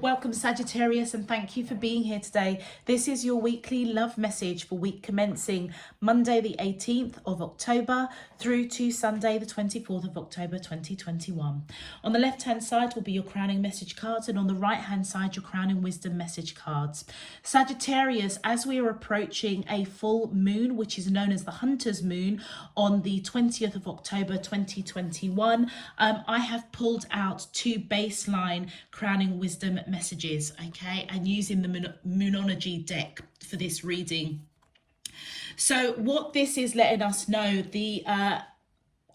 Welcome Sagittarius, and thank you for being here today. This is your weekly love message for week commencing Monday the 18th of October through to Sunday the 24th of October 2021. On the left hand side will be your crowning message cards, and on the right hand side your crowning wisdom message cards. Sagittarius, as we are approaching a full moon, which is known as the Hunter's Moon, on the 20th of October 2021, I have pulled out two baseline crowning wisdom messages, okay, and using the Mon18 deck for this reading. So what this is letting us know, the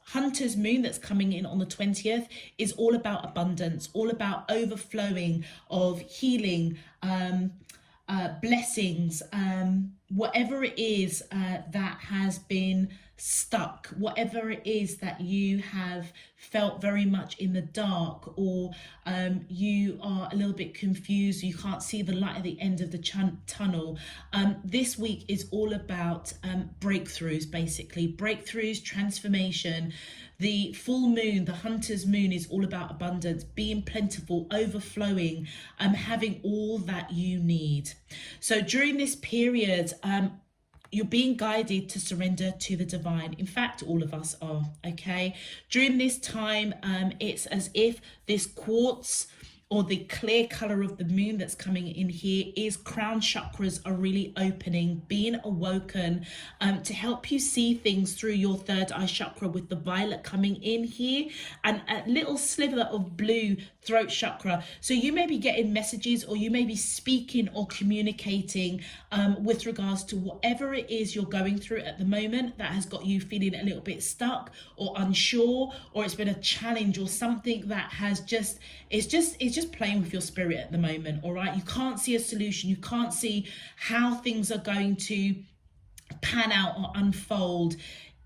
Hunter's Moon that's coming in on the 20th is all about abundance, all about overflowing of healing, blessings, whatever it is that has been stuck, whatever it is that you have felt very much in the dark, or you are a little bit confused, you can't see the light at the end of the tunnel. This week is all about breakthroughs, basically breakthroughs, transformation. The full moon, the Hunter's Moon, is all about abundance, being plentiful, overflowing, having all that you need. So during this period, you're being guided to surrender to the divine. In fact, all of us are, okay? During this time, it's as if this quartz, or the clear color of the moon that's coming in here, is crown chakras are really opening, being awoken, to help you see things through your third eye chakra, with the violet coming in here and a little sliver of blue throat chakra. So you may be getting messages, or you may be speaking or communicating with regards to whatever it is you're going through at the moment that has got you feeling a little bit stuck or unsure, or it's been a challenge or something that has just, it's just playing with your spirit at the moment. All right, you can't see a solution, you can't see how things are going to pan out or unfold.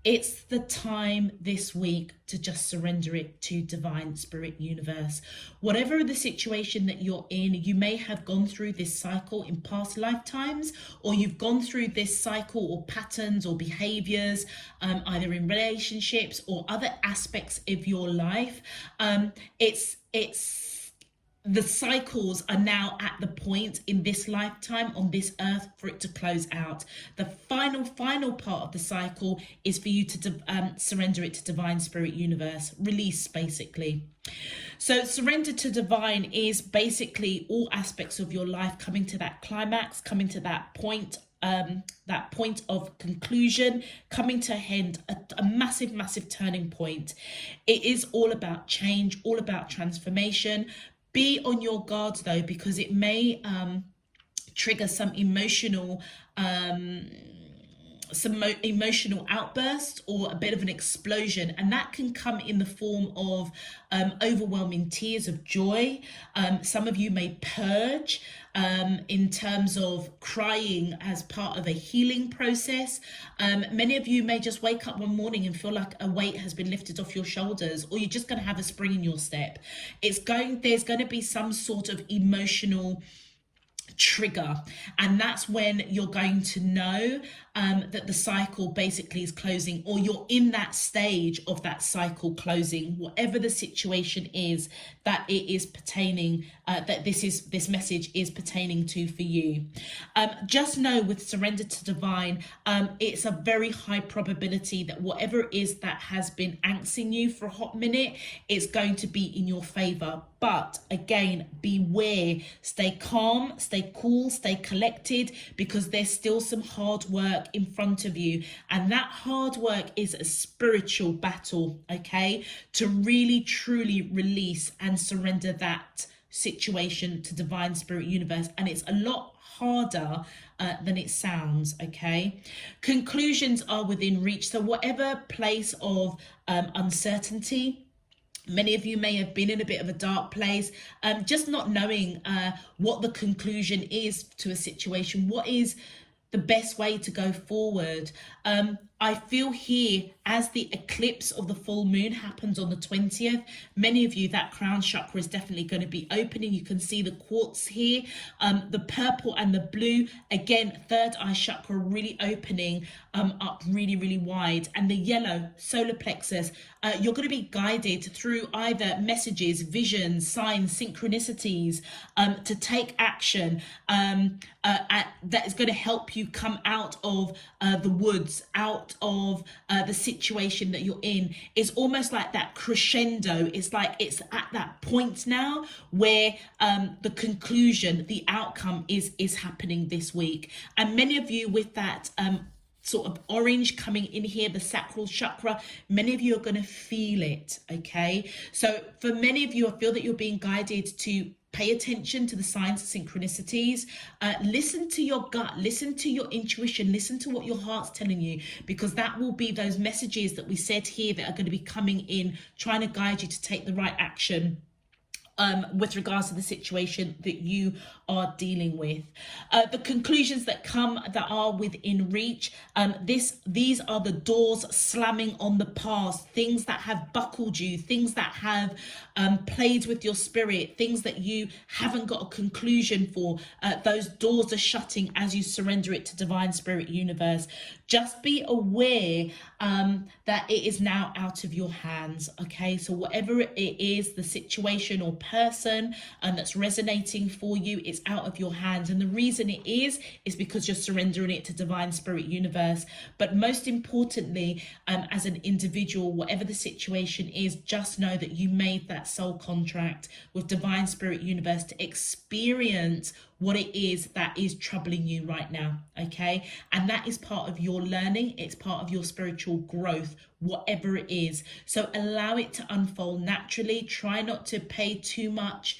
It's the time this week to just surrender it to divine, spirit, universe. Whatever the situation that you're in, you may have gone through this cycle in past lifetimes, or you've gone through this cycle or patterns or behaviors, either in relationships or other aspects of your life. The cycles are now at the point in this lifetime on this earth for it to close out. The final part of the cycle is for you to surrender it to divine, spirit, universe, release, basically. So surrender to divine is basically all aspects of your life coming to that climax, coming to that point of conclusion, coming to a end, a massive turning point. It is all about change, all about transformation. Be on your guard though, because it may trigger some emotional outburst or a bit of an explosion, and that can come in the form of overwhelming tears of joy. Some of you may purge in terms of crying as part of a healing process. Many of you may just wake up one morning and feel like a weight has been lifted off your shoulders, or you're just going to have a spring in your step. There's going to be some sort of emotional trigger, and that's when you're going to know that the cycle basically is closing, or you're in that stage of that cycle closing, whatever the situation is that it is pertaining, that this message is pertaining to for you. Just know with surrender to divine, it's a very high probability that whatever it is that has been angsting you for a hot minute, it's going to be in your favor. But again, beware, stay calm, stay cool, stay collected, because there's still some hard work in front of you. And that hard work is a spiritual battle, okay? To really, truly release and surrender that situation to divine, spirit, universe. And it's a lot harder than it sounds, okay? Conclusions are within reach. So whatever place of uncertainty, many of you may have been in a bit of a dark place, just not knowing what the conclusion is to a situation. What is the best way to go forward? I feel here as the eclipse of the full moon happens on the 20th, many of you, that crown chakra is definitely going to be opening. You can see the quartz here, the purple and the blue. Again, third eye chakra really opening up really, really wide. And the yellow, solar plexus, you're going to be guided through either messages, visions, signs, synchronicities to take action that is going to help you come out of the woods, out of the situation that you're in. It's almost like that crescendo. It's like it's at that point now where the conclusion, the outcome is happening this week. And many of you with that sort of orange coming in here, the sacral chakra, many of you are going to feel it. Okay, so for many of you, I feel that you're being guided to pay attention to the signs, synchronicities, listen to your gut, listen to your intuition, listen to what your heart's telling you, because that will be those messages that we said here that are going to be coming in, trying to guide you to take the right action with regards to the situation that you are dealing with. The conclusions that come that are within reach, these are the doors slamming on the past, things that have buckled you, things that have played with your spirit, things that you haven't got a conclusion for. Those doors are shutting as you surrender it to divine spirit universe. Just be aware that it is now out of your hands. Okay, so whatever it is, the situation or person that's resonating for you, it's out of your hands. And the reason it is because you're surrendering it to divine spirit universe. But most importantly, as an individual, whatever the situation is, just know that you made that soul contract with divine spirit universe to experience what it is that is troubling you right now. Okay, and that is part of your learning, it's part of your spiritual growth, whatever it is. So allow it to unfold naturally. Try not to pay too much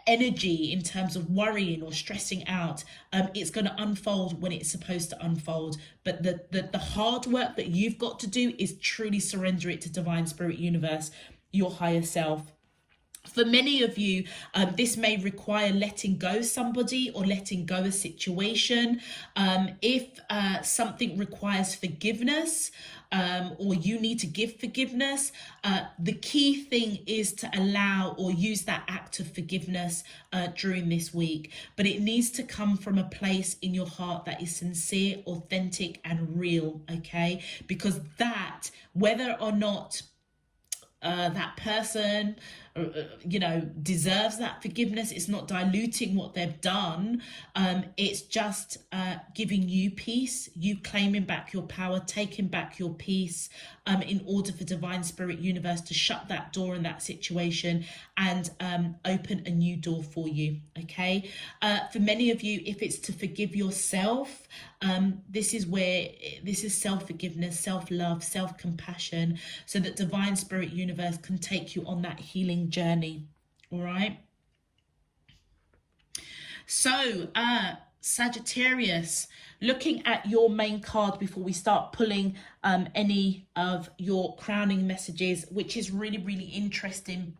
energy in terms of worrying or stressing out. It's going to unfold when it's supposed to unfold, but the hard work that you've got to do is truly surrender it to divine spirit universe, your higher self. For many of you, this may require letting go somebody or letting go a situation. If something requires forgiveness, or you need to give forgiveness, the key thing is to allow or use that act of forgiveness during this week. But it needs to come from a place in your heart that is sincere, authentic, and real, okay? Because that, whether or not that person deserves that forgiveness, it's not diluting what they've done. It's just giving you peace, you claiming back your power, taking back your peace, in order for divine spirit universe to shut that door in that situation and open a new door for you. Okay, for many of you, if it's to forgive yourself, this is self-forgiveness, self-love, self-compassion, so that divine spirit universe can take you on that healing journey. All right, so Sagittarius, looking at your main card before we start pulling any of your crowning messages, which is really, really interesting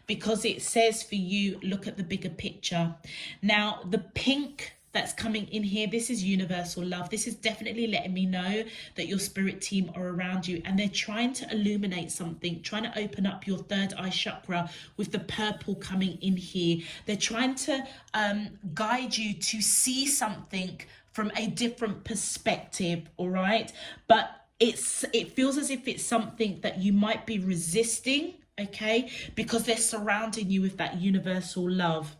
because it says for you, look at the bigger picture. Now, the pink that's coming in here, this is universal love. This is definitely letting me know that your spirit team are around you and they're trying to illuminate something, trying to open up your third eye chakra with the purple coming in here. They're trying to guide you to see something from a different perspective, all right? But it feels as if it's something that you might be resisting, okay? Because they're surrounding you with that universal love.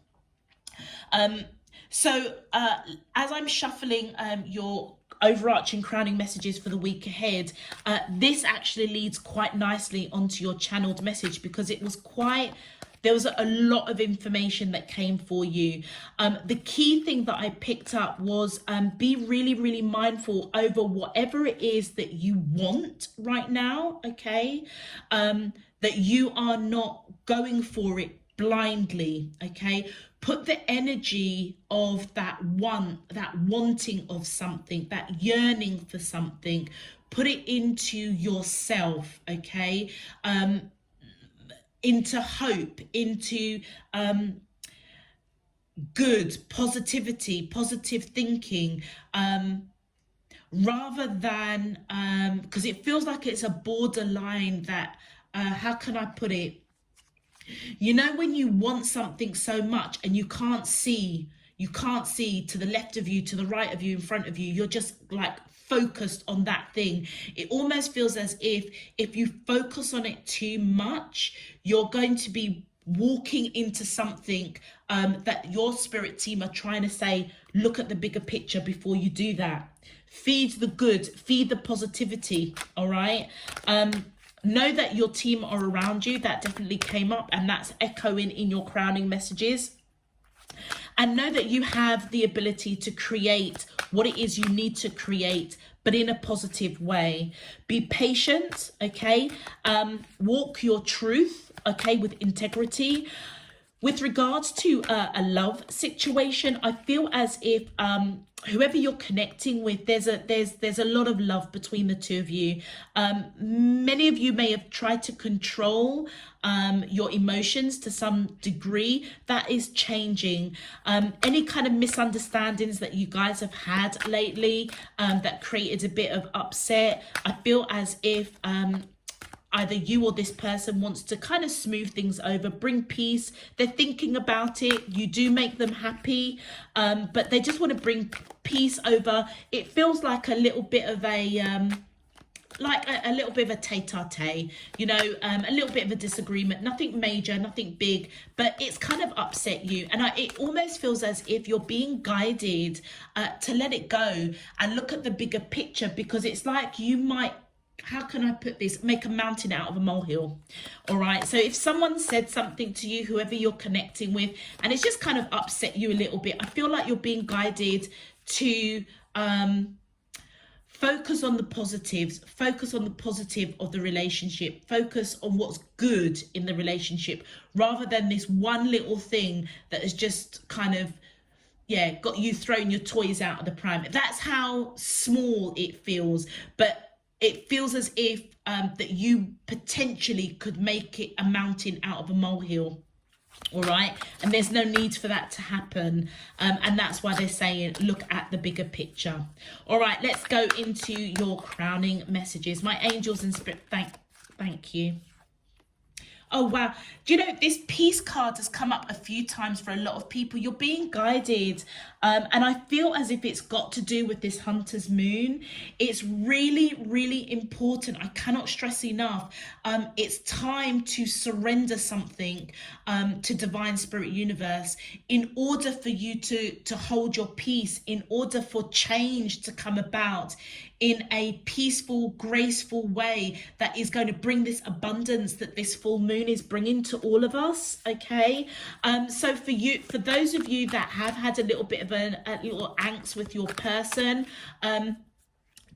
So as I'm shuffling your overarching crowning messages for the week ahead, this actually leads quite nicely onto your channeled message, because there was a lot of information that came for you. The key thing that I picked up was be really, really mindful over whatever it is that you want right now, okay? That you are not going for it blindly, okay? Put the energy of that wanting of something, that yearning for something, put it into yourself, okay? Into hope, into good positivity, positive thinking, rather than, because it feels like it's a borderline that, how can I put it? You know, when you want something so much and you can't see to the left of you, to the right of you, in front of you, you're just like focused on that thing. It almost feels as if you focus on it too much, you're going to be walking into something that your spirit team are trying to say, look at the bigger picture before you do that. Feed the good, feed the positivity, all right? Know that your team are around you. That definitely came up, and that's echoing in your crowning messages. And know that you have the ability to create what it is you need to create, but in a positive way. Be patient, okay? Walk your truth, okay, with integrity. With regards to a love situation, I feel as if whoever you're connecting with, there's a lot of love between the two of you. Many of you may have tried to control your emotions to some degree. That is changing. Any kind of misunderstandings that you guys have had lately that created a bit of upset, I feel as if either you or this person wants to kind of smooth things over, bring peace. They're thinking about it. You do make them happy, but they just want to bring peace over. It feels like a little bit of a a little bit of a tete-a-tete, you know, a little bit of a disagreement. Nothing major, nothing big, but it's kind of upset you. And it almost feels as if you're being guided to let it go and look at the bigger picture, because it's like you might, how can I put this, make a mountain out of a molehill. All right, so if someone said something to you, whoever you're connecting with, and it's just kind of upset you a little bit, I feel like you're being guided to focus on the positives, focus on the positive of the relationship, focus on what's good in the relationship, rather than this one little thing that has just kind of, yeah, got you throwing your toys out of the pram. That's how small it feels, but it feels as if that you potentially could make it a mountain out of a molehill. All right, and there's no need for that to happen, and that's why they're saying look at the bigger picture. All right, let's go into your crowning messages. My angels and spirit, thank you. Oh, wow. Do you know, this peace card has come up a few times for a lot of people. You're being guided. And I feel as if it's got to do with this hunter's moon. It's really, really important. I cannot stress enough. It's time to surrender something to divine spirit universe in order for you to hold your peace, in order for change to come about in a peaceful, graceful way that is going to bring this abundance that this full moon is bringing to all of us. Okay, so for those of you that have had a little bit of a little angst with your person,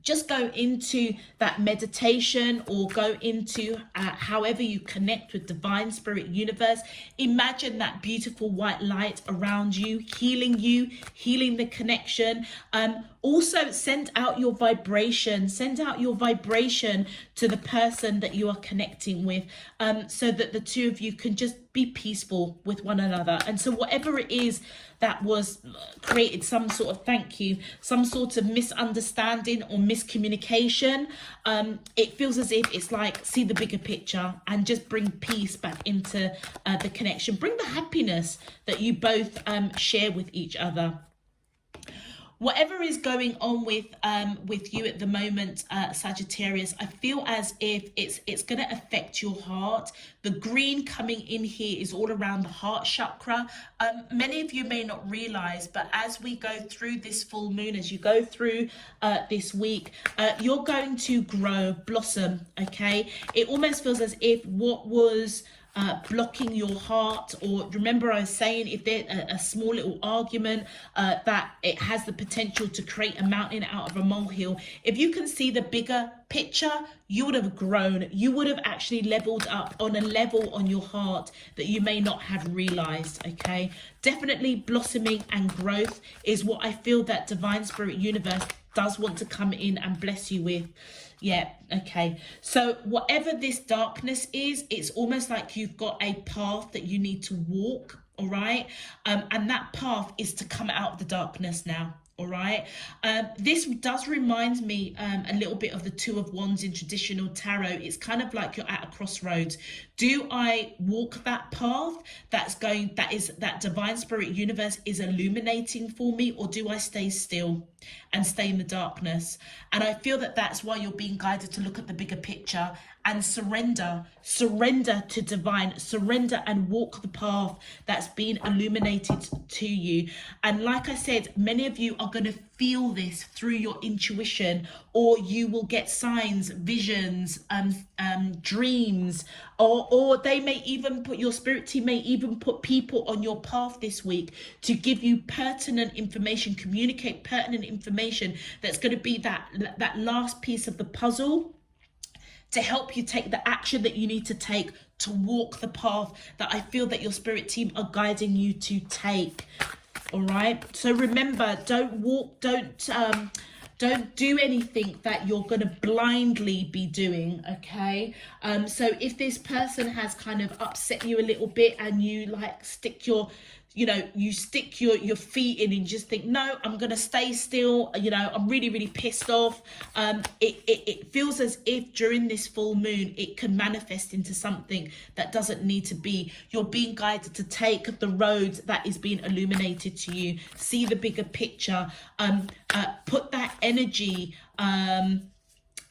just go into that meditation or go into however you connect with divine spirit universe. Imagine that beautiful white light around you, healing the connection. Also send out your vibration to the person that you are connecting with, so that the two of you can just be peaceful with one another. And so whatever it is that was created, some sort of misunderstanding or miscommunication, it feels as if it's like, see the bigger picture and just bring peace back into the connection. Bring the happiness that you both share with each other. Whatever is going on with you at the moment, Sagittarius, I feel as if it's going to affect your heart. The green coming in here is all around the heart chakra. Many of you may not realize, but as we go through this full moon, as you go through this week, you're going to grow, blossom, okay? It almost feels as if what was blocking your heart, or remember I was saying, if there's a small little argument that it has the potential to create a mountain out of a molehill. If you can see the bigger picture, you would have grown. You would have actually leveled up on a level on your heart that you may not have realized. Okay, definitely blossoming and growth is what I feel that divine spirit universe does want to come in and bless you with. Yeah, okay. So whatever this darkness is, it's almost like you've got a path that you need to walk. all right? And that path is to come out of the darkness now. All right. This does remind me a little bit of the Two of Wands in traditional tarot. It's kind of like you're at a crossroads. Do I walk that path that divine spirit universe is illuminating for me, or do I stay still and stay in the darkness? And I feel that that's why you're being guided to look at the bigger picture and surrender to divine, surrender and walk the path that's been illuminated to you. And like I said, many of you are going to feel this through your intuition, or you will get signs, visions, dreams, or they may even put, your spirit team may even put people on your path this week to give you pertinent information, communicate pertinent information that's going to be that last piece of the puzzle to help you take the action that you need to take to walk the path that I feel that your spirit team are guiding you to take. All right. So remember, don't do anything that you're going to blindly be doing. Okay. So if this person has kind of upset you a little bit and you like stick your feet in and just think, no, I'm going to stay still. I'm really, really pissed off. It feels as if during this full moon, it can manifest into something that doesn't need to be. You're being guided to take the road that is being illuminated to you. See the bigger picture. Put that energy,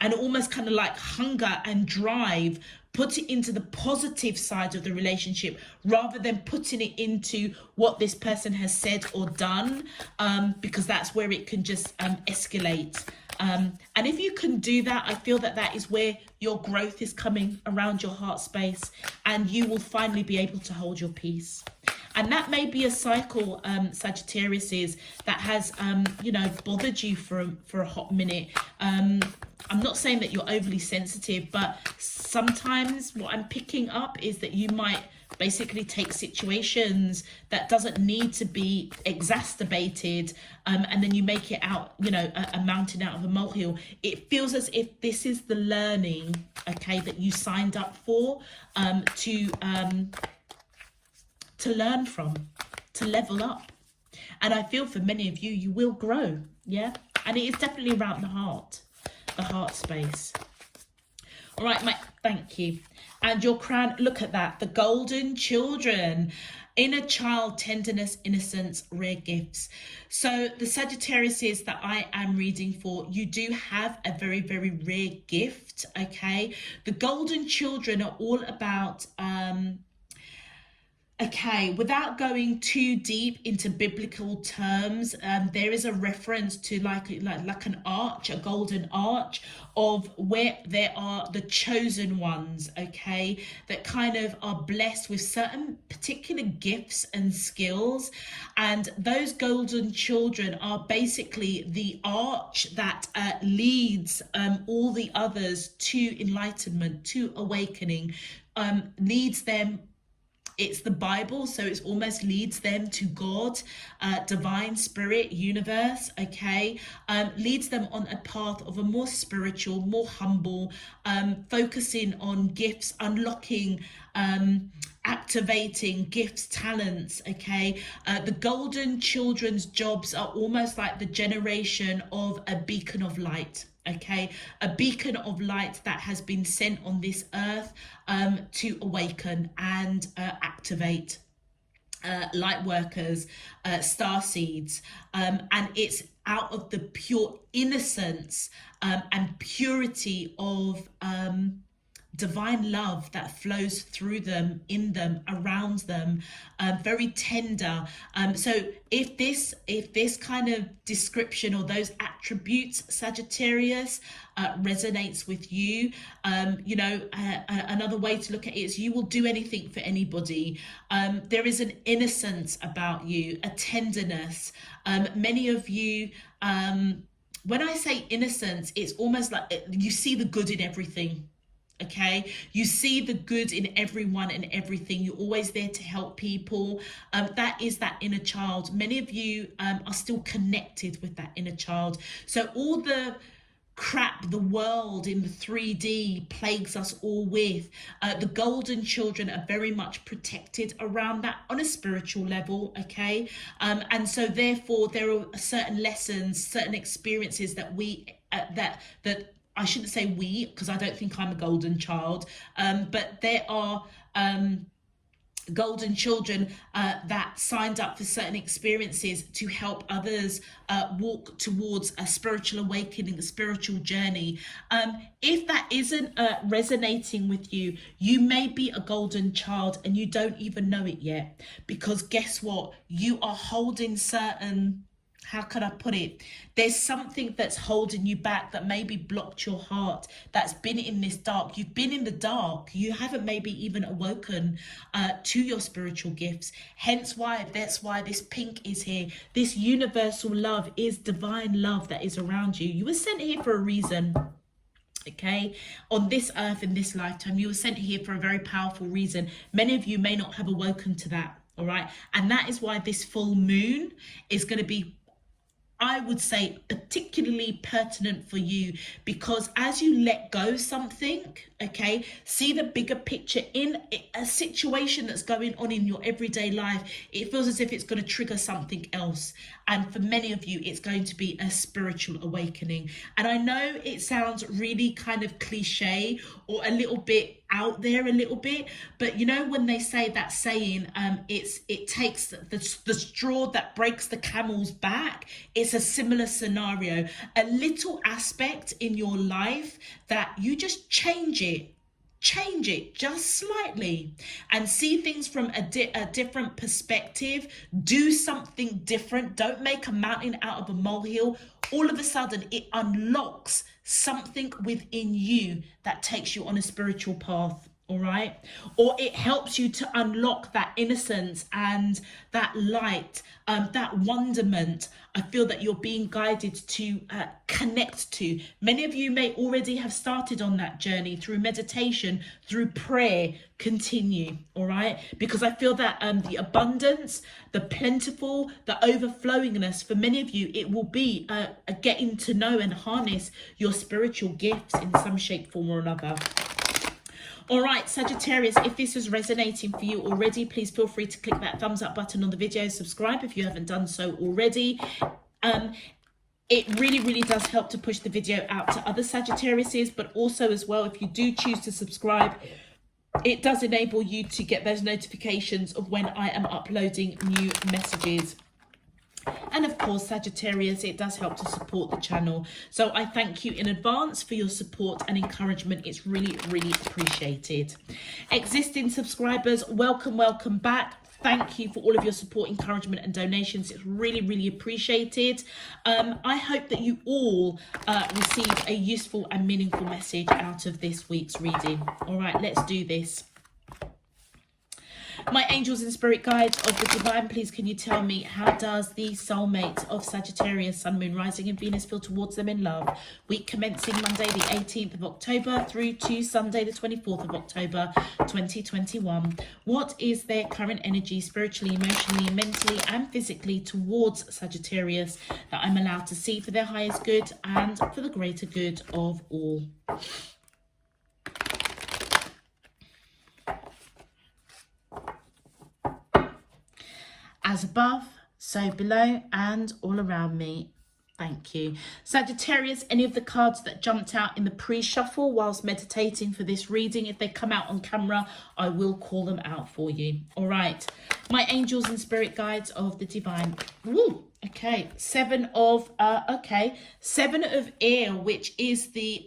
and almost kind of like hunger and drive, put it into the positive side of the relationship rather than putting it into what this person has said or done, because that's where it can just escalate. And if you can do that, I feel that that is where your growth is coming around your heart space, and you will finally be able to hold your peace. And that may be a cycle, Sagittarius, that has, bothered you for a hot minute. I'm not saying that you're overly sensitive, but sometimes what I'm picking up is that you might basically take situations that doesn't need to be exacerbated, and then you make it out, a mountain out of a molehill. It feels as if this is the learning, okay, that you signed up for, to learn from, to level up. And I feel for many of you, you will grow, yeah? And it is definitely around the heart space. All right, Mike, thank you. And your crown, look at that, the golden children. Inner child, tenderness, innocence, rare gifts. So the Sagittarius that I am reading for, you do have a very, very rare gift, okay? The golden children are all about... Okay, without going too deep into biblical terms, there is a reference to like an arch, a golden arch, of where there are the chosen ones, okay, that kind of are blessed with certain particular gifts and skills. And those golden children are basically the arch that leads all the others to enlightenment, to awakening, leads them. It's the Bible, so it almost leads them to God, divine spirit, universe, okay? Leads them on a path of a more spiritual, more humble, focusing on gifts, unlocking, activating gifts, talents, okay? The golden children's jobs are almost like the generation of a beacon of light. Okay, a beacon of light that has been sent on this earth to awaken and activate light workers, star seeds, and it's out of the pure innocence and purity of divine love that flows through them, in them, around them, very tender. So if this kind of description or those attributes, Sagittarius, resonates with you, another way to look at it is you will do anything for anybody. There is an innocence about you, a tenderness. Many of you, when I say innocence, it's almost like you see the good in everything. Okay, you see the good in everyone and everything. You're always there to help people. That is that inner child. Many of you are still connected with that inner child. So all the crap the world in the 3D plagues us all with. The golden children are very much protected around that on a spiritual level, okay? And so therefore there are certain lessons, certain experiences that we that I shouldn't say we, because I don't think I'm a golden child, but there are golden children that signed up for certain experiences to help others walk towards a spiritual awakening, a spiritual journey. If that isn't resonating with you, you may be a golden child and you don't even know it yet, because guess what? You are holding certain, how can I put it? There's something that's holding you back, that maybe blocked your heart, that's been in this dark. You've been in the dark. You haven't maybe even awoken to your spiritual gifts. Hence why, that's why this pink is here. This universal love is divine love that is around you. You were sent here for a reason. Okay, on this earth, in this lifetime, you were sent here for a very powerful reason. Many of you may not have awoken to that. All right. And that is why this full moon is going to be, I would say, particularly pertinent for you, because as you let go something, okay, see the bigger picture in a situation that's going on in your everyday life, it feels as if it's going to trigger something else. And for many of you, it's going to be a spiritual awakening. And I know it sounds really kind of cliche or a little bit out there a little bit, but you know when they say that saying, it takes the straw that breaks the camel's back. It's a similar scenario, a little aspect in your life that you just change it just slightly and see things from a different perspective. Do something different. Don't make a mountain out of a molehill. All of a sudden it unlocks something within you that takes you on a spiritual path. All right, or it helps you to unlock that innocence and that light, that wonderment. I feel that you're being guided to connect to. Many of you may already have started on that journey through meditation, through prayer. Continue, all right? Because I feel that the abundance, the plentiful, the overflowingness, for many of you, it will be a getting to know and harness your spiritual gifts in some shape, form or another. All right, Sagittarius, if this is resonating for you already, please feel free to click that thumbs up button on the video. Subscribe if you haven't done so already. It really, really does help to push the video out to other Sagittariuses, but also as well, if you do choose to subscribe, it does enable you to get those notifications of when I am uploading new messages. And of course, Sagittarius, it does help to support the channel. So I thank you in advance for your support and encouragement. It's really, really appreciated. Existing subscribers, welcome back. Thank you for all of your support, encouragement and donations. It's really, really appreciated. I hope that you all receive a useful and meaningful message out of this week's reading. All right, let's do this. My angels and spirit guides of the divine, please can you tell me, how does the soulmate of Sagittarius, Sun, Moon, Rising and Venus feel towards them in love? Week commencing Monday the 18th of October through to Sunday the 24th of October 2021. What is their current energy spiritually, emotionally, mentally and physically towards Sagittarius that I'm allowed to see for their highest good and for the greater good of all? As above, so below and all around me. Thank you. Sagittarius, any of the cards that jumped out in the pre-shuffle whilst meditating for this reading, if they come out on camera, I will call them out for you. All right. My angels and spirit guides of the divine. Woo. Okay. Seven of air, which is the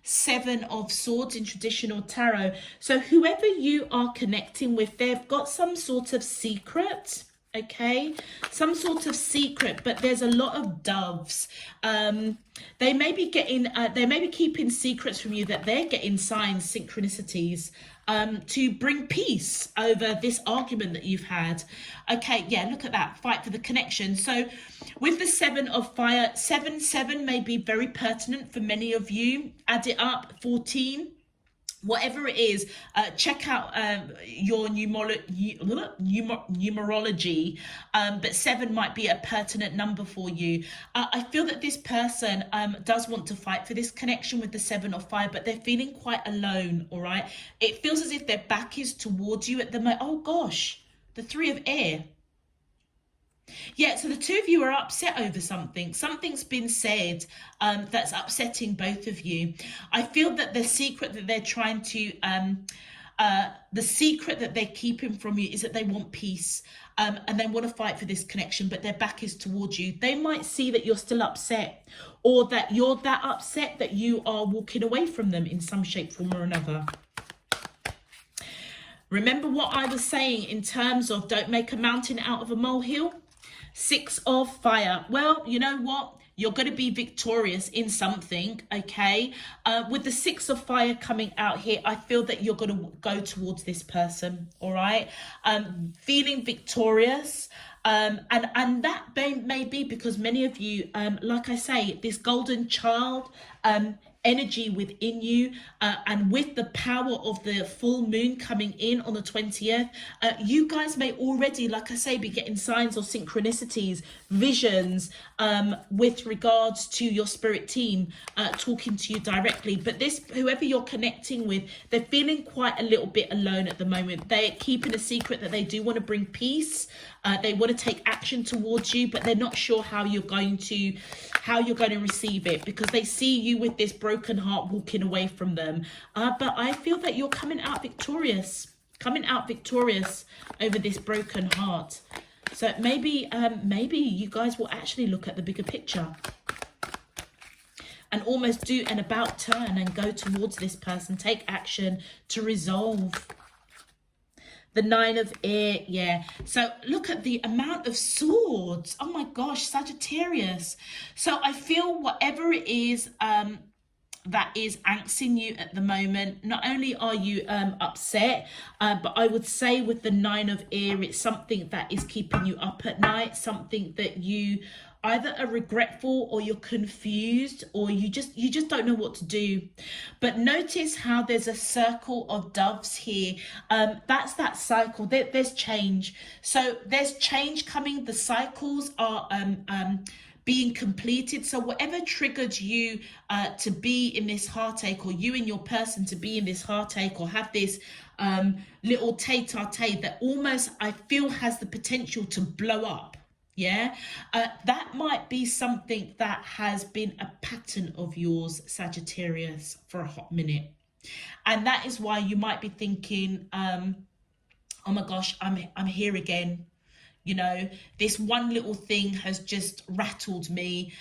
7 of swords in traditional tarot. So whoever you are connecting with, they've got some sort of secret. Okay, some sort of secret, but there's a lot of doves. They may be keeping secrets from you, that they're getting signs, synchronicities, to bring peace over this argument that you've had. Okay, yeah, look at that, fight for the connection. So with the 7 of fire, 7 may be very pertinent for many of you. Add it up, 14. whatever it is, check out your numerology, but 7 might be a pertinent number for you. I feel that this person does want to fight for this connection with the 7 of fire, but they're feeling quite alone. All right, it feels as if their back is towards you at the moment. Oh gosh, the 3 of air. Yeah, so the 2 of you are upset over something. Something's been said that's upsetting both of you. I feel that the secret that they're trying to, the secret that they're keeping from you is that they want peace, and they want to fight for this connection, but their back is towards you. They might see that you're still upset, or that you're that upset that you are walking away from them in some shape, form or another. Remember what I was saying in terms of don't make a mountain out of a molehill? 6 of fire. Well, you know what? You're going to be victorious in something, okay? With the 6 of fire coming out here, I feel that you're going to go towards this person, all right? Feeling victorious. And that may be because many of you, like I say, this golden child energy within you, and with the power of the full moon coming in on the 20th, you guys may already, like I say, be getting signs or synchronicities, visions, with regards to your spirit team talking to you directly. But this, whoever you're connecting with, they're feeling quite a little bit alone at the moment. They're keeping a secret that they do want to bring peace. They want to take action towards you, but they're not sure how you're going to receive it, because they see you with this broken heart walking away from them. But I feel that you're coming out victorious over this broken heart. So maybe you guys will actually look at the bigger picture and almost do an about turn and go towards this person, take action to resolve. The 9 of air, yeah. So look at the amount of swords. Oh my gosh, Sagittarius. So I feel whatever it is that is angsting you at the moment, not only are you upset, but I would say with the 9 of air, it's something that is keeping you up at night, something that you either are regretful, or you're confused, or you just don't know what to do. But notice how there's a circle of doves here. That's that cycle. There's change. So there's change coming. The cycles are being completed. So whatever triggered you to be in this heartache, or you and your person to be in this heartache, or have this little tete-a-tete that almost I feel has the potential to blow up. Yeah, that might be something that has been a pattern of yours, Sagittarius, for a hot minute. And that is why you might be thinking, oh my gosh, I'm here again. You know, this one little thing has just rattled me.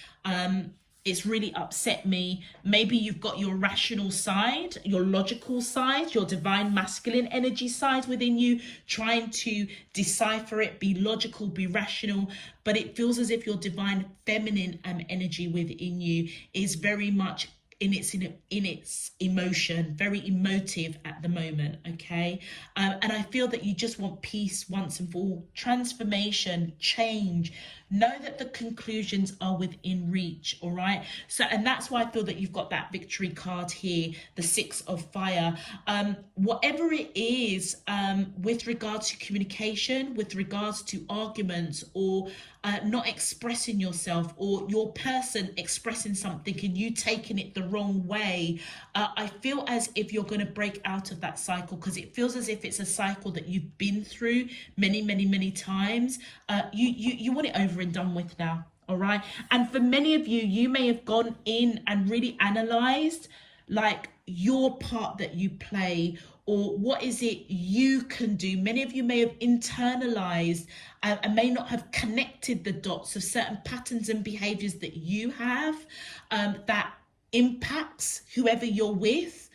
It's really upset me. Maybe you've got your rational side, your logical side, your divine masculine energy side within you, trying to decipher it, be logical, be rational. But it feels as if your divine feminine energy within you is very much in its emotion, very emotive at the moment, okay? And I feel that you just want peace once and for all, transformation, change. Know that the conclusions are within reach, all right? So, and that's why I feel that you've got that victory card here, the 6 of fire. Whatever it is, with regards to communication, with regards to arguments, or not expressing yourself, or your person expressing something and you taking it the wrong way, I feel as if you're going to break out of that cycle, because it feels as if it's a cycle that you've been through many times. You want it over and done with now, all right? And for many of you, you may have gone in and really analyzed like your part that you play, or what is it you can do. Many of you may have internalized and may not have connected the dots of certain patterns and behaviors that you have that impacts whoever you're with.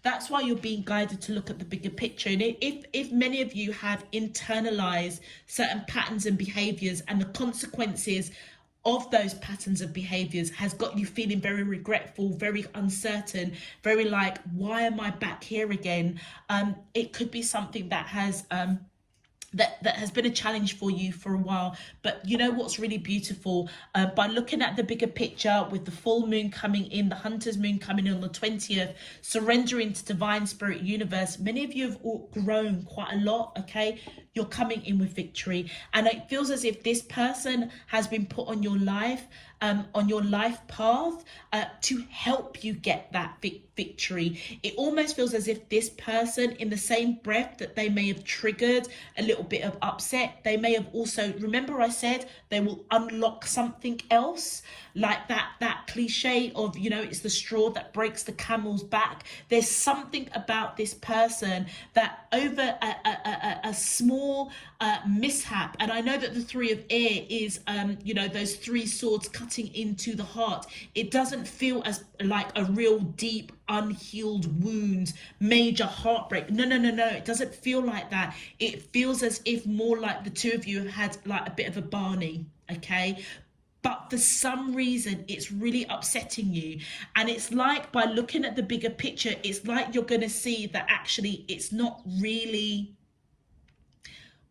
That's why you're being guided to look at the bigger picture. And if many of you have internalized certain patterns and behaviors, and the consequences of those patterns of behaviors has got you feeling very regretful, very uncertain, very like, why am I back here again? It could be something that has that has been a challenge for you for a while. But you know what's really beautiful, by looking at the bigger picture, with the full moon coming in, the hunter's moon coming in on the 20th, surrendering to divine spirit universe, many of you have all grown quite a lot. Okay, you're coming in with victory, and it feels as if this person has been put on your life path, to help you get that victory. It almost feels as if this person, in the same breath that they may have triggered a little bit of upset, they may have also, remember I said they will unlock something else, like that cliche of, you know, it's the straw that breaks the camel's back. There's something about this person that over a small mishap, and I know that the 3 of air is you know, those 3 swords cutting into the heart. It doesn't feel as like a real deep unhealed wound, major heartbreak. No, it doesn't feel like that. It feels as if more like the 2 of you have had like a bit of a Barney. Okay, but for some reason it's really upsetting you, and it's like, by looking at the bigger picture, it's like you're going to see that actually it's not really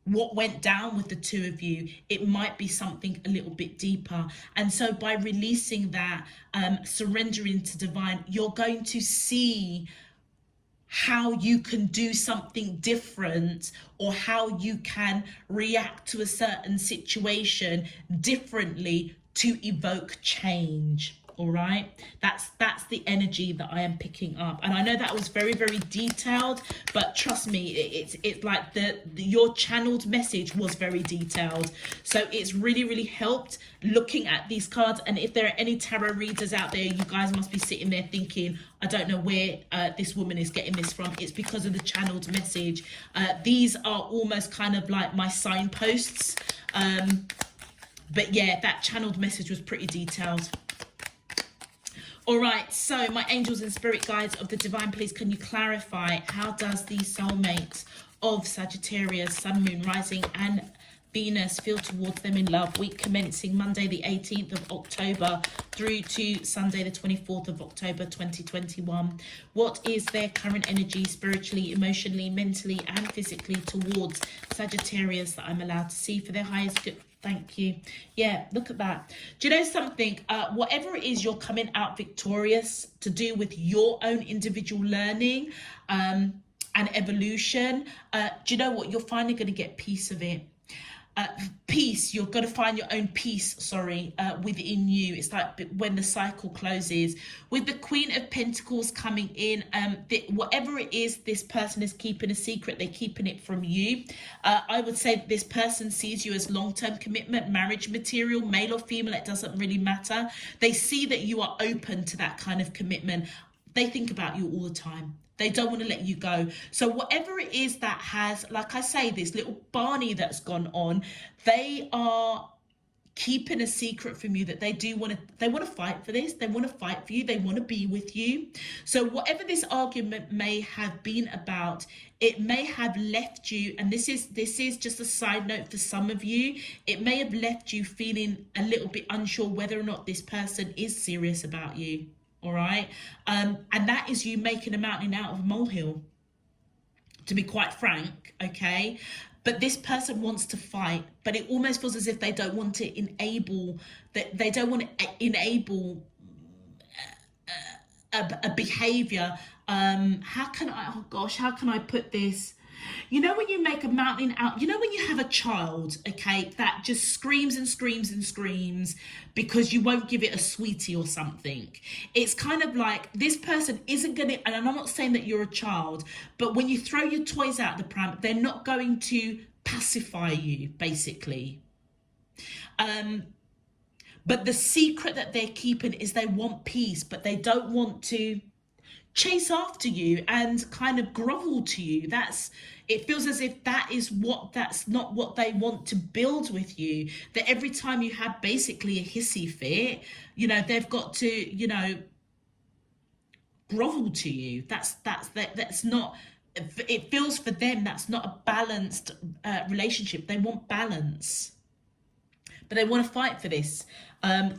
what went down with the 2 of you. It might be something a little bit deeper. And so by releasing that, surrendering to divine, you're going to see how you can do something different, or how you can react to a certain situation differently to evoke change. All right, that's the energy that I am picking up. And I know that was very, very detailed, but trust me, it's like your channeled message was very detailed. So it's really helped looking at these cards. And if there are any tarot readers out there, you guys must be sitting there thinking, I don't know where this woman is getting this from. It's because of the channeled message. These are almost kind of like my signposts. But yeah, that channeled message was pretty detailed. All right, so my angels and spirit guides of the divine, please can you clarify, how does the soulmate of Sagittarius, Sun, Moon, Rising and Venus feel towards them in love, week commencing Monday the 18th of October through to Sunday the 24th of October 2021? What is their current energy spiritually, emotionally, mentally and physically towards Sagittarius that I'm allowed to see for their highest good? Thank you. Yeah, look at that. Do you know something? Whatever it is you're coming out victorious to do with your own individual learning and evolution, do you know what? You're finally going to get peace of it. Peace, you're going to find your own peace, within you. It's like when the cycle closes. With the Queen of Pentacles coming in, whatever it is this person is keeping a secret, they're keeping it from you. I would say that this person sees you as long-term commitment, marriage material, male or female, it doesn't really matter. They see that you are open to that kind of commitment. They think about you all the time. They don't want to let you go. So whatever it is that has, like I say, this little Barney that's gone on, they are keeping a secret from you, that they want to fight for this. They want to fight for you. They want to be with you. So whatever this argument may have been about, it may have left you, and this is just a side note for some of you, it may have left you feeling a little bit unsure whether or not this person is serious about you. All right, and that is you making a mountain out of a molehill, to be quite frank. Okay, but this person wants to fight, but it almost feels as if they don't want to enable a behavior. How can I put this? You know, when you make a mountain out, you know, when you have a child, okay, that just screams and screams and screams because you won't give it a sweetie or something. It's kind of like this person isn't going to, and I'm not saying that you're a child, but when you throw your toys out the pram, they're not going to pacify you, basically. But the secret that they're keeping is they want peace, but they don't want to chase after you and kind of grovel to you. It feels as if that's not what they want to build with you. That every time you have basically a hissy fit, you know, they've got to, you know, grovel to you. That's not, it feels for them that's not a balanced relationship. They want balance. but they want to fight for this.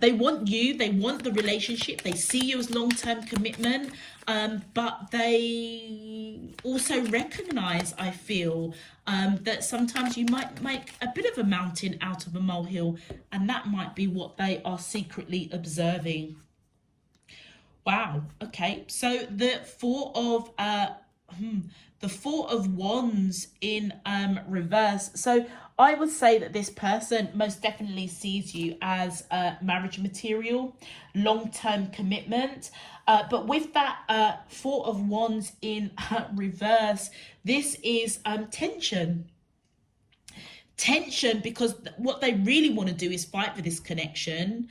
They want you, they want the relationship, they see you as long-term commitment, but they also recognize, I feel, that sometimes you might make a bit of a mountain out of a molehill, and that might be what they are secretly observing. Wow. Okay. So the Four of Wands in reverse. So I would say that this person most definitely sees you as marriage material, long-term commitment. But with that Four of Wands in reverse, this is tension. Tension, because what they really want to do is fight for this connection.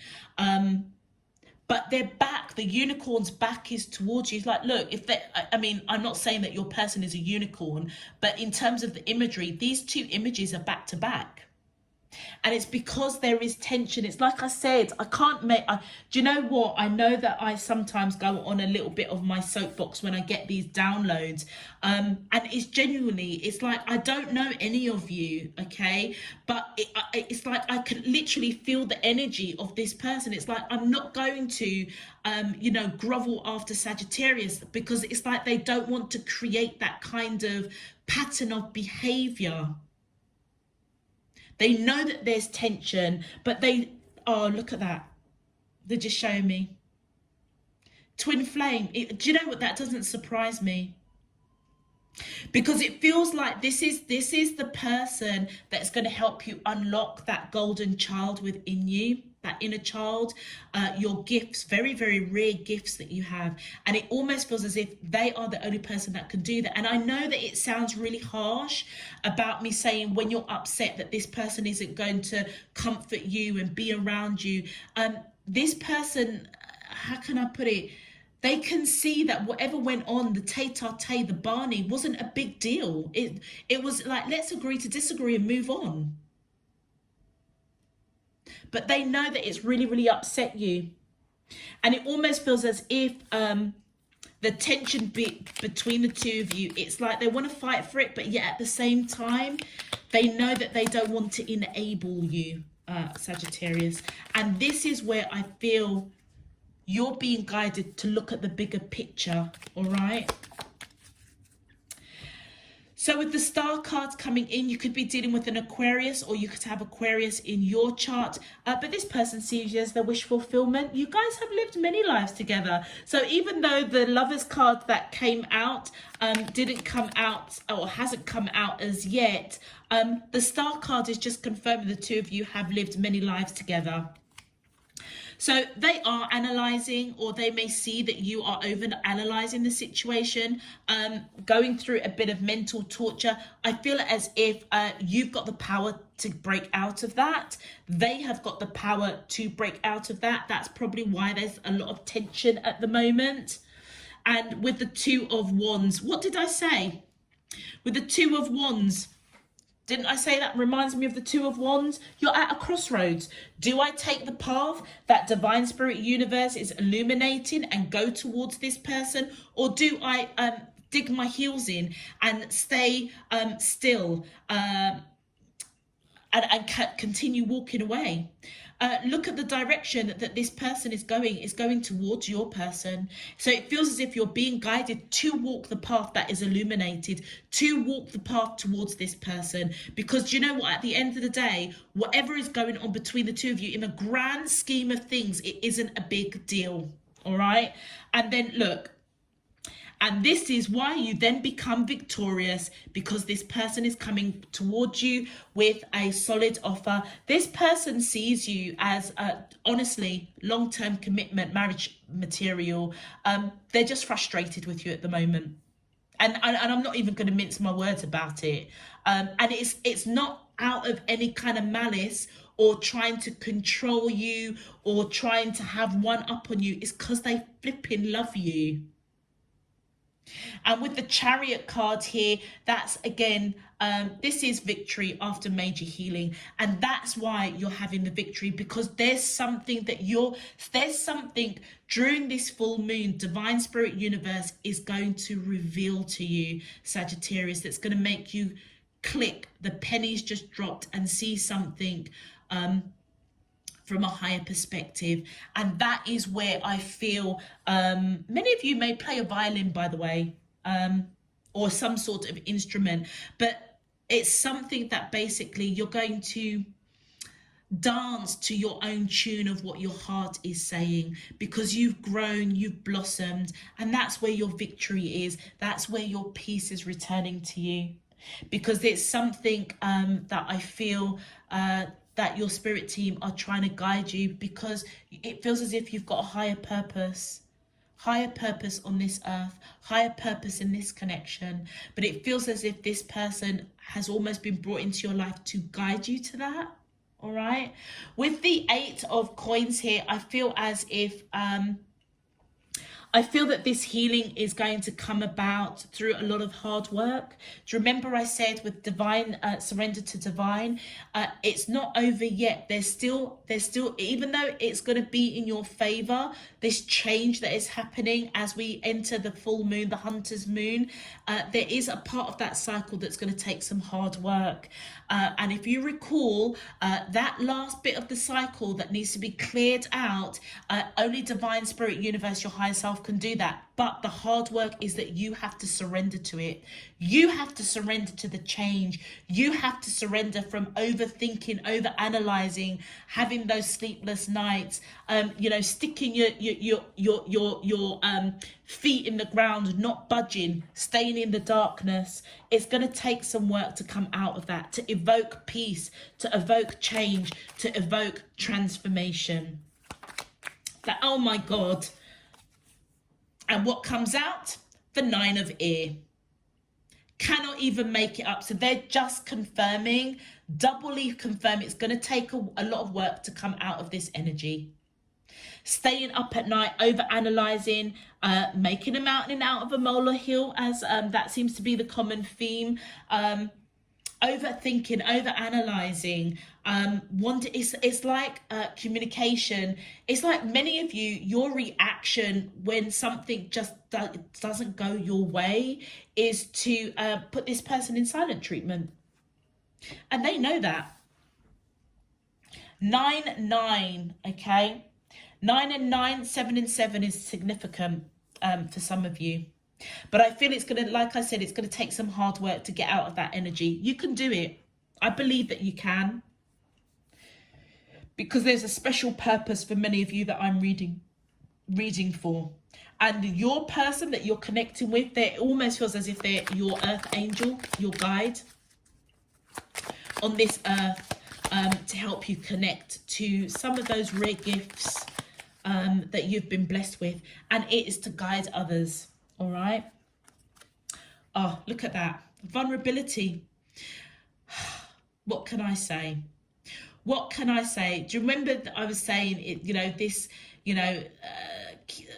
But their back, the unicorn's back is towards you. It's like, look, if they, I mean, I'm not saying that your person is a unicorn, but in terms of the imagery, these two images are back to back. And it's because there is tension. It's like I said, I can't make, do you know what? I know that I sometimes go on a little bit of my soapbox when I get these downloads. And it's genuinely, it's like, I don't know any of you, okay? But it's like, I can literally feel the energy of this person. It's like, I'm not going to, you know, grovel after Sagittarius, because it's like they don't want to create that kind of pattern of behavior. They know that there's tension, but they, oh, look at that. They're just showing me. Twin flame. Do you know what? That doesn't surprise me. Because it feels like this is the person that's going to help you unlock that golden child within you, that inner child, your gifts, very, very rare gifts that you have. And it almost feels as if they are the only person that can do that. And I know that it sounds really harsh about me saying when you're upset that this person isn't going to comfort you and be around you. This person, how can I put it? They can see that whatever went on, the tete-a-tete, the Barney, wasn't a big deal. It was like, let's agree to disagree and move on. But they know that it's really, really upset you. And it almost feels as if the tension between the two of you, it's like they want to fight for it, but yet at the same time, they know that they don't want to enable you, Sagittarius. And this is where I feel you're being guided to look at the bigger picture, all right? So with the star cards coming in, you could be dealing with an Aquarius, or you could have Aquarius in your chart. But this person sees you as their wish fulfillment. You guys have lived many lives together. So even though the Lovers card that came out didn't come out, or hasn't come out as yet, the star card is just confirming the two of you have lived many lives together. So they are analysing, or they may see that you are over-analysing the situation, going through a bit of mental torture. I feel as if you've got the power to break out of that. They have got the power to break out of that. That's probably why there's a lot of tension at the moment. And with the Two of Wands, what did I say? With the Two of Wands, didn't I say that reminds me of the Two of Wands? You're at a crossroads. Do I take the path that Divine Spirit Universe is illuminating and go towards this person? Or do I dig my heels in and stay still and continue walking away? Look at the direction that this person is going towards your person. So it feels as if you're being guided to walk the path that is illuminated, to walk the path towards this person. Because do you know what? At the end of the day, whatever is going on between the two of you, in the grand scheme of things, it isn't a big deal. All right. And then look. And this is why you then become victorious, because this person is coming towards you with a solid offer. This person sees you as, honestly, long-term commitment, marriage material. They're just frustrated with you at the moment. And I'm not even going to mince my words about it. And it's not out of any kind of malice or trying to control you or trying to have one up on you. It's because they flipping love you. And with the Chariot card here, that's again, this is victory after major healing. And that's why you're having the victory, because there's something during this full moon, Divine Spirit Universe is going to reveal to you, Sagittarius, that's going to make you click, the pennies just dropped, and see something from a higher perspective. And that is where I feel many of you may play a violin, by the way, or some sort of instrument, but it's something that basically you're going to dance to your own tune of what your heart is saying, because you've grown, you've blossomed, and that's where your victory is. That's where your peace is returning to you, because it's something that I feel that your spirit team are trying to guide you, because it feels as if you've got a higher purpose on this earth, higher purpose in this connection. But it feels as if this person has almost been brought into your life to guide you to that. All right. With the 8 of coins here, I feel as if I feel that this healing is going to come about through a lot of hard work. Do you remember I said with divine, surrender to divine, it's not over yet. There's still, even though it's going to be in your favor, this change that is happening as we enter the full moon, the hunter's moon, there is a part of that cycle that's going to take some hard work. And if you recall, that last bit of the cycle that needs to be cleared out, only divine spirit, universe, your higher self can do that. But the hard work is that you have to surrender to it. You have to surrender to the change. You have to surrender from overthinking, overanalyzing, having those sleepless nights, sticking your feet in the ground, not budging, staying in the darkness. It's going to take some work to come out of that, to evoke peace, to evoke change, to evoke transformation. That, oh my God. And what comes out? The 9 of ear. Cannot even make it up. So they're just confirming, doubly confirm it's going to take a lot of work to come out of this energy. Staying up at night, over-analysing, making a mountain out of a molehill, as that seems to be the common theme. Overthinking, over-analysing, it's like communication. It's like many of you, your reaction when something just doesn't go your way is to put this person in silent treatment. And they know that. 9-9, okay? 9 and 9, 7 and 7 is significant for some of you. But I feel it's going to, like I said, it's going to take some hard work to get out of that energy. You can do it. I believe that you can. Because there's a special purpose for many of you that I'm reading for. And your person that you're connecting with, they almost feels as if they're your earth angel, your guide on this earth, to help you connect to some of those rare gifts that you've been blessed with. And it is to guide others. All right. Oh, look at that. Vulnerability. What can I say? What can I say? Do you remember that I was saying it,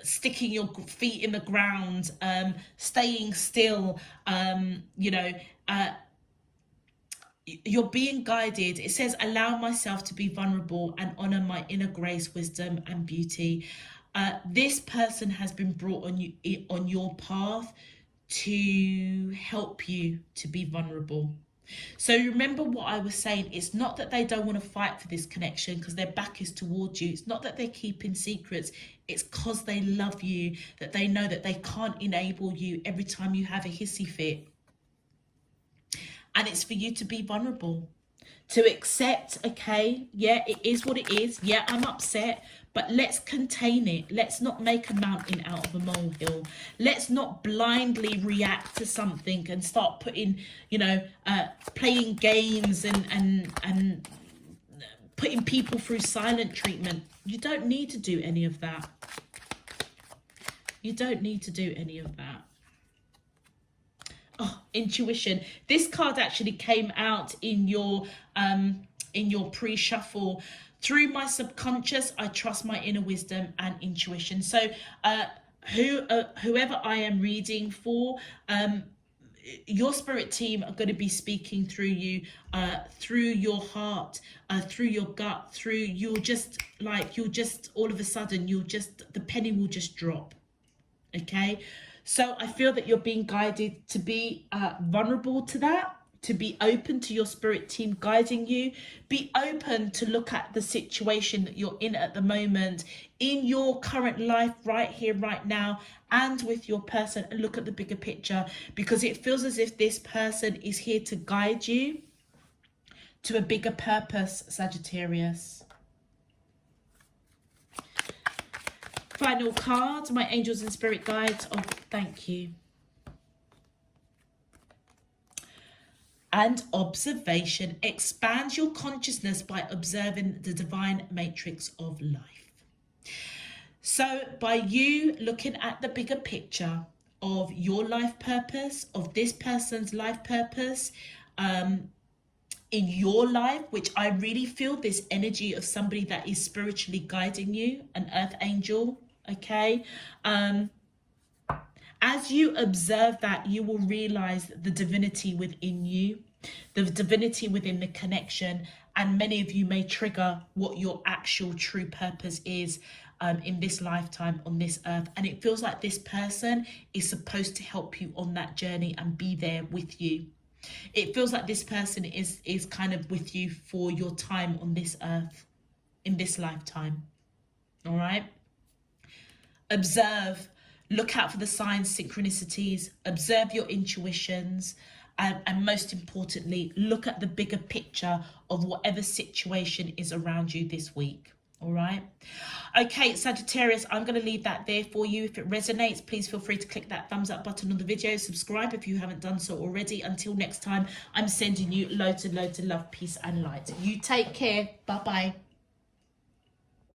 sticking your feet in the ground, staying still, you're being guided. It says, allow myself to be vulnerable and honor my inner grace, wisdom, and beauty. This person has been brought on your path to help you to be vulnerable. So remember what I was saying. It's not that they don't want to fight for this connection because their back is towards you. It's not that they're keeping secrets. It's because they love you, that they know that they can't enable you every time you have a hissy fit. And it's for you to be vulnerable, to accept, okay, yeah, it is what it is. Yeah, I'm upset, but let's contain it. Let's not make a mountain out of a molehill. Let's not blindly react to something and start putting, playing games and putting people through silent treatment. You don't need to do any of that. You don't need to do any of that. Oh, intuition. This card actually came out in your pre-shuffle. Through my subconscious, I trust my inner wisdom and intuition. So whoever I am reading for, your spirit team are going to be speaking through you, through your heart, through your gut, through you'll just all of a sudden the penny will just drop. Okay. So I feel that you're being guided to be vulnerable to that, to be open to your spirit team guiding you. Be open to look at the situation that you're in at the moment, in your current life, right here, right now, and with your person, and look at the bigger picture, because it feels as if this person is here to guide you to a bigger purpose, Sagittarius. Final card, my angels and spirit guides. Oh, thank you. And observation. Expands your consciousness by observing the divine matrix of life. So by you looking at the bigger picture of your life purpose, of this person's life purpose, in your life, which I really feel this energy of somebody that is spiritually guiding you, an earth angel, okay? As you observe that, you will realize the divinity within you, the divinity within the connection, and many of you may trigger what your actual true purpose is in this lifetime on this earth. And it feels like this person is supposed to help you on that journey and be there with you. It feels like this person is kind of with you for your time on this earth, in this lifetime. All right? Observe, look out for the signs, synchronicities, observe your intuitions, and most importantly, look at the bigger picture of whatever situation is around you this week. All right. Okay, Sagittarius, I'm going to leave that there for you. If it resonates, please feel free to click that thumbs up button on the video. Subscribe if you haven't done so already. Until next time, I'm sending you loads and loads of love, peace and light. You take care. Bye-bye.